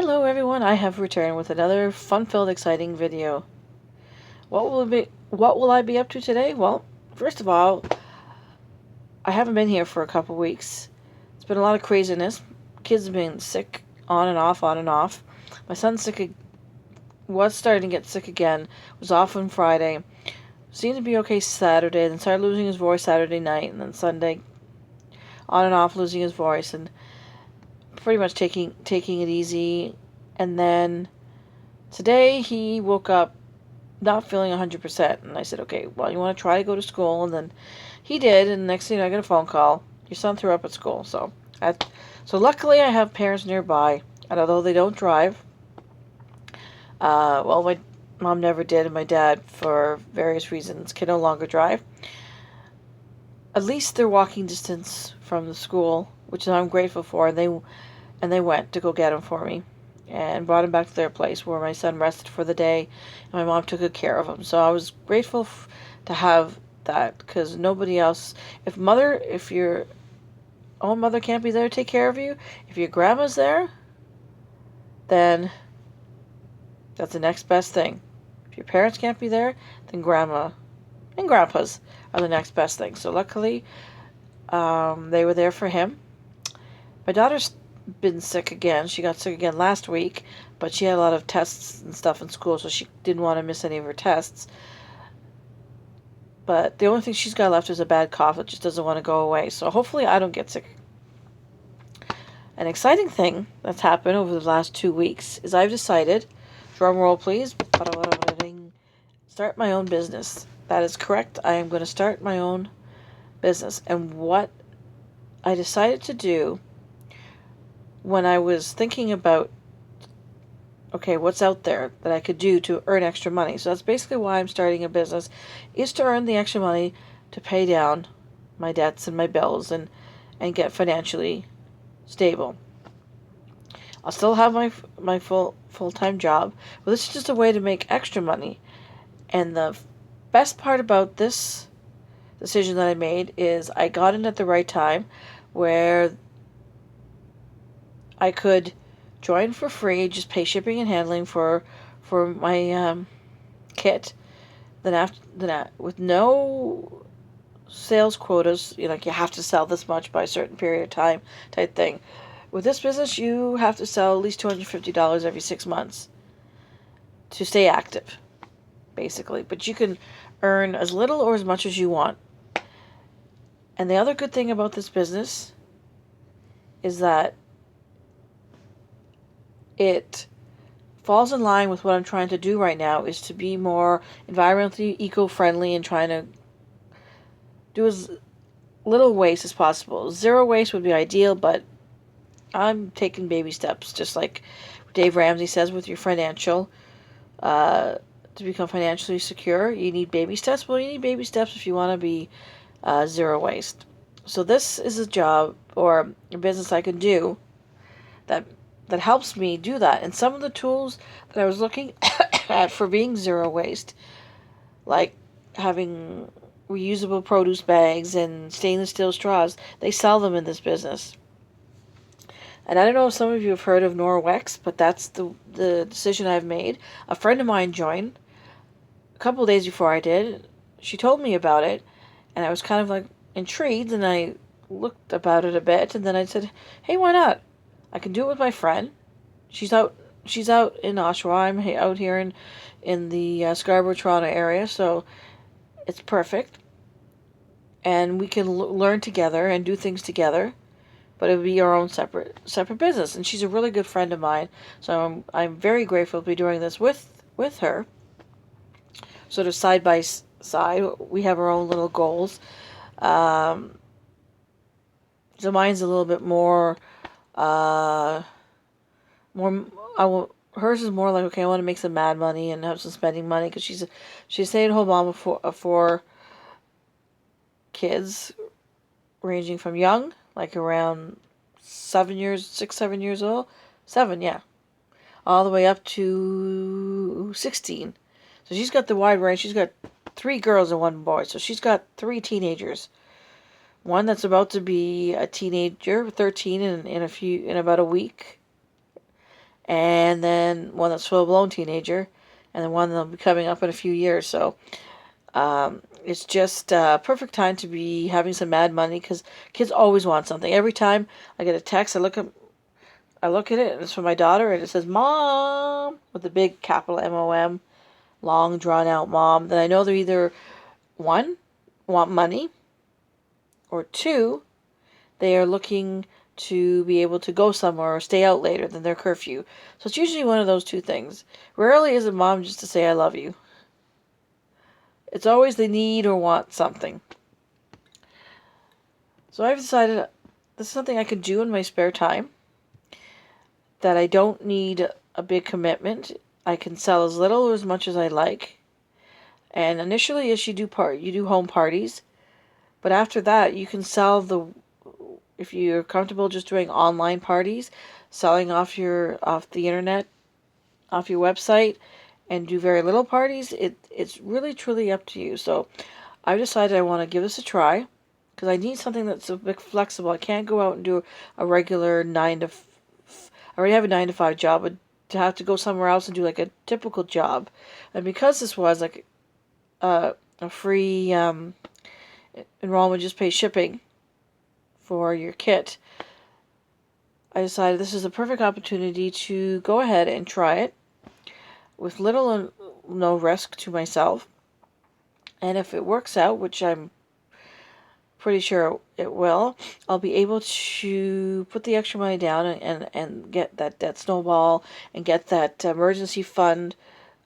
Hello everyone, I have returned with another fun-filled, exciting video. What will I be up to today? Well, first of all, I haven't been here for a couple weeks. It's been a lot of craziness. Kids have been sick on and off, on and off. My son's was starting to get sick again. Was off on Friday. Seemed to be okay Saturday, then started losing his voice Saturday night, and then Sunday on and off losing his voice, and pretty much taking it easy. And then today he woke up not feeling 100%. And I said, okay, well, you want to try to go to school? And then he did. And the next thing I got a phone call. Your son threw up at school. So luckily I have parents nearby. And although they don't drive, well, my mom never did, and my dad, for various reasons, can no longer drive. At least they're walking distance from the school, which I'm grateful for. And they went to go get him for me and brought him back to their place where my son rested for the day, and my mom took good care of him. So I was grateful to have that, because nobody else, if your own mother can't be there to take care of you, if your grandma's there, then that's the next best thing. If your parents can't be there, then grandma and grandpa's are the next best thing. So luckily, they were there for him. My daughter's been sick again. She got sick again last week, but she had a lot of tests and stuff in school, so she didn't want to miss any of her tests. But the only thing she's got left is a bad cough that just doesn't want to go away. So hopefully I don't get sick. An exciting thing that's happened over the last 2 weeks is I've decided, drum roll please, start my own business. That is correct. I am going to start my own business. And what I decided to do when I was thinking about, okay, what's out there that I could do to earn extra money. So that's basically why I'm starting a business, is to earn the extra money to pay down my debts and my bills and get financially stable. I'll still have my full-time job, but this is just a way to make extra money. And the best part about this decision that I made is I got in at the right time, where I could join for free, just pay shipping and handling for my kit. With no sales quotas, like you have to sell this much by a certain period of time type thing. With this business, you have to sell at least $250 every 6 months to stay active, basically. But you can earn as little or as much as you want. And the other good thing about this business is that it falls in line with what I'm trying to do right now, is to be more environmentally eco-friendly and trying to do as little waste as possible. Zero waste would be ideal, but I'm taking baby steps, just like Dave Ramsey says with your financial, to become financially secure, you need baby steps. Well, you need baby steps if you want to be zero waste. So this is a job or a business I can do that helps me do that. And some of the tools that I was looking at for being zero waste, like having reusable produce bags and stainless steel straws, they sell them in this business. And I don't know if some of you have heard of Norwex, but that's the decision I've made. A friend of mine joined a couple of days before I did. She told me about it, and I was kind of like intrigued, and I looked about it a bit, and then I said, hey, why not? I can do it with my friend. She's out in Oshawa. I'm out here in the Scarborough, Toronto area, so it's perfect. And we can learn together and do things together, but it would be our own separate business. And she's a really good friend of mine, so I'm very grateful to be doing this with her. Sort of side by side, we have our own little goals. So mine's a little bit more. Hers is more like, okay, I want to make some mad money and have some spending money, because she's a stay-at-home mom of four kids, ranging from young, like around 7 years, 6, 7 years old, 7, yeah, all the way up to 16. So she's got the wide range. She's got 3 girls and 1 boy, so she's got 3 teenagers. One that's about to be a teenager, 13 in about a week, and then one that's full-blown teenager, and then one that'll be coming up in a few years. So it's just perfect time to be having some mad money because kids always want something. Every time I get a text, I look at it, and it's from my daughter, and it says "Mom" with the big capital MOM, long drawn out mom. Then I know they're either one, want money, or two, they are looking to be able to go somewhere or stay out later than their curfew. So it's usually one of those two things. Rarely is a mom just to say I love you. It's always they need or want something. So I've decided this is something I can do in my spare time, that I don't need a big commitment. I can sell as little or as much as I like. And initially, yes, you do home parties, but after that, you can sell if you're comfortable just doing online parties, selling off the internet, off your website, and do very little parties. It's really truly up to you. So I've decided I want to give this a try because I need something that's a bit flexible. I can't go out and do a regular I already have a 9 to 5 job, but to have to go somewhere else and do like a typical job, and because this was like a free enrollment, just pay shipping for your kit, I decided this is a perfect opportunity to go ahead and try it with little or no risk to myself. And if it works out, which I'm pretty sure it will, I'll be able to put the extra money down and get that snowball and get that emergency fund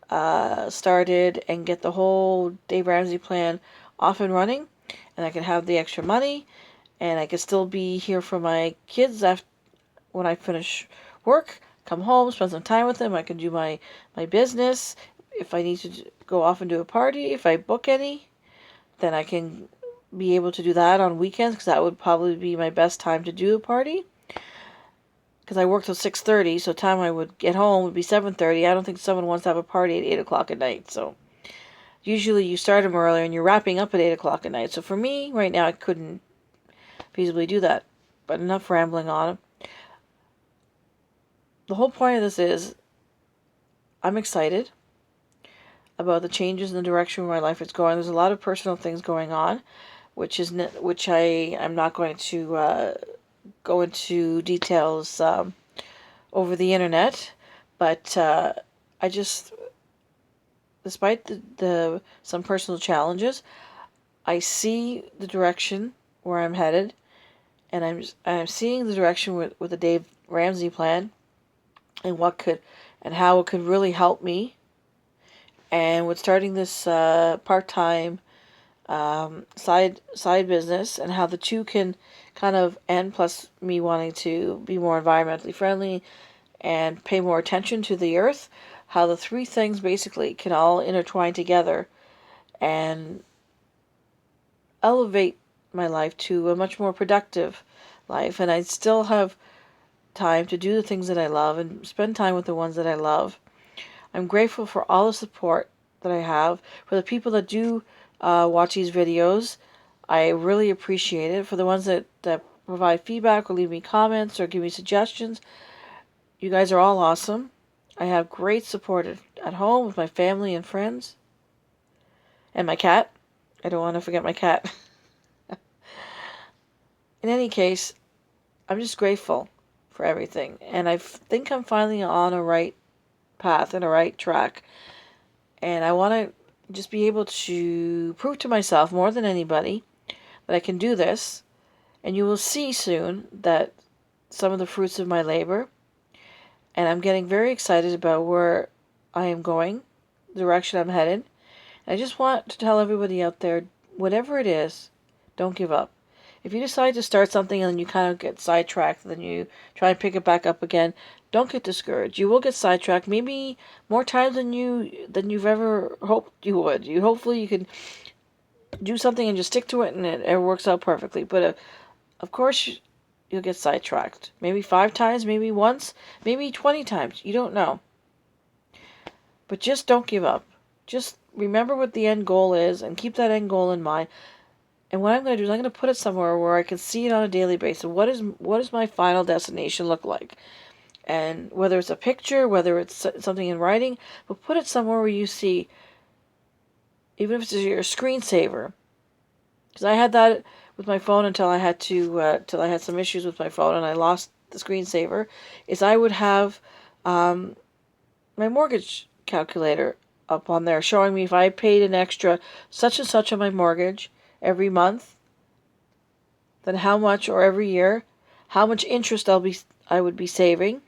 started and get the whole Dave Ramsey plan off and running. And I can have the extra money and I can still be here for my kids when I finish work, come home, spend some time with them. I can do my business. If I need to go off and do a party, if I book any, then I can be able to do that on weekends because that would probably be my best time to do a party. Because I work till 6:30, so time I would get home would be 7:30. I don't think someone wants to have a party at 8 o'clock at night. So usually you start them earlier and you're wrapping up at 8 o'clock at night. So for me, right now, I couldn't feasibly do that. But enough rambling on. The whole point of this is I'm excited about the changes in the direction where my life is going. There's a lot of personal things going on, which I'm not going to go into details over the internet, but I just, despite the some personal challenges, I see the direction where I'm headed, and I'm seeing the direction with the Dave Ramsey plan, and how it could really help me. And with starting this part-time side business, and how the two can kind of end, plus me wanting to be more environmentally friendly and pay more attention to the earth, how the three things basically can all intertwine together and elevate my life to a much more productive life. And I still have time to do the things that I love and spend time with the ones that I love. I'm grateful for all the support that I have, for the people that do watch these videos. I really appreciate it. For the ones that provide feedback or leave me comments or give me suggestions, you guys are all awesome. I have great support at home with my family and friends. And my cat. I don't want to forget my cat. In any case, I'm just grateful for everything. And I think I'm finally on a right path and a right track. And I want to just be able to prove to myself more than anybody that I can do this. And you will see soon that some of the fruits of my labor. And I'm getting very excited about where I am going, the direction I'm headed. And I just want to tell everybody out there, whatever it is, don't give up. If you decide to start something and then you kind of get sidetracked, then you try and pick it back up again, don't get discouraged. You will get sidetracked, maybe more times than you've ever hoped you would. Hopefully you can do something and just stick to it and it works out perfectly. But of course you'll get sidetracked. Maybe 5 times, maybe once, maybe 20 times. You don't know. But just don't give up. Just remember what the end goal is and keep that end goal in mind. And what I'm going to do is I'm going to put it somewhere where I can see it on a daily basis. What does my final destination look like? And whether it's a picture, whether it's something in writing, but put it somewhere where you see, even if it's your screensaver. Because I had that with my phone until I had till I had some issues with my phone and I lost the screensaver. Is I would have my mortgage calculator up on there showing me if I paid an extra such and such on my mortgage every month, then how much, or every year, how much interest I would be saving,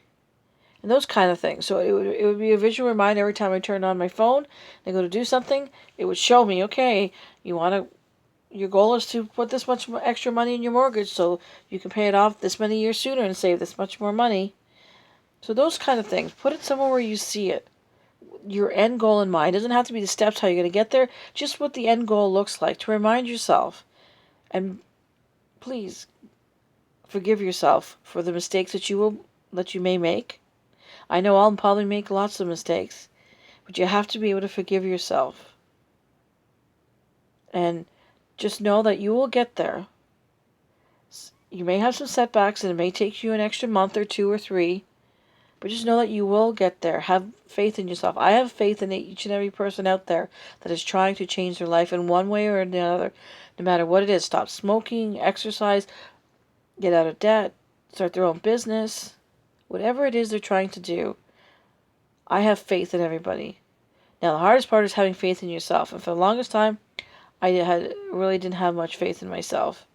and those kind of things. So it would be a visual reminder every time I turned on my phone and go to do something. It would show me, okay, your goal is to put this much extra money in your mortgage so you can pay it off this many years sooner and save this much more money. So those kind of things, put it somewhere where you see it. Your end goal in mind. It doesn't have to be the steps how you're going to get there, just what the end goal looks like to remind yourself. And please forgive yourself for the mistakes that you may make. I know I'll probably make lots of mistakes, but you have to be able to forgive yourself. And just know that you will get there. You may have some setbacks and it may take you an extra month or 2 or 3, but just know that you will get there. Have faith in yourself. I have faith in each and every person out there that is trying to change their life in one way or another, no matter what it is. Stop smoking, exercise, get out of debt, start their own business, whatever it is they're trying to do. I have faith in everybody. Now, the hardest part is having faith in yourself. And for the longest time, I really didn't have much faith in myself.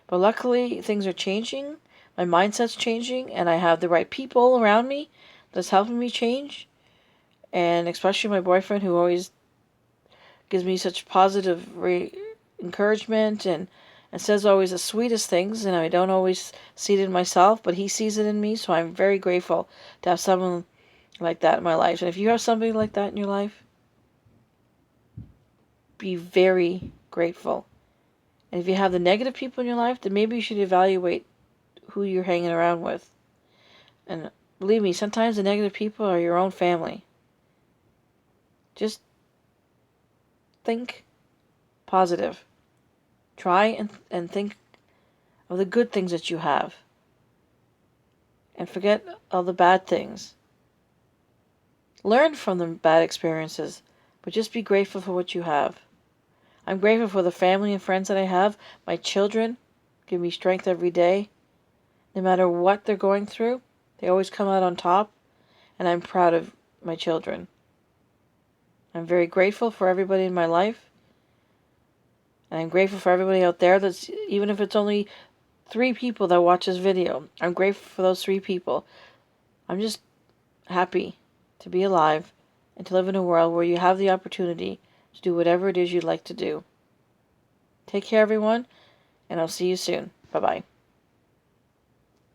But luckily, things are changing. My mindset's changing, and I have the right people around me that's helping me change. And especially my boyfriend, who always gives me such positive encouragement and says always the sweetest things. And I don't always see it in myself, but he sees it in me. So I'm very grateful to have someone like that in my life. And if you have somebody like that in your life, be very grateful. And if you have the negative people in your life, then maybe you should evaluate who you're hanging around with. And believe me, sometimes the negative people are your own family. Just think positive. Try and think of the good things that you have. And forget all the bad things. Learn from the bad experiences, but just be grateful for what you have. I'm grateful for the family and friends that I have. My children give me strength every day. No matter what they're going through, they always come out on top, and I'm proud of my children. I'm very grateful for everybody in my life, and I'm grateful for everybody out there that's, even if it's only 3 people that watch this video, I'm grateful for those 3 people. I'm just happy to be alive and to live in a world where you have the opportunity to do whatever it is you'd like to do. Take care, everyone, and I'll see you soon. Bye-bye.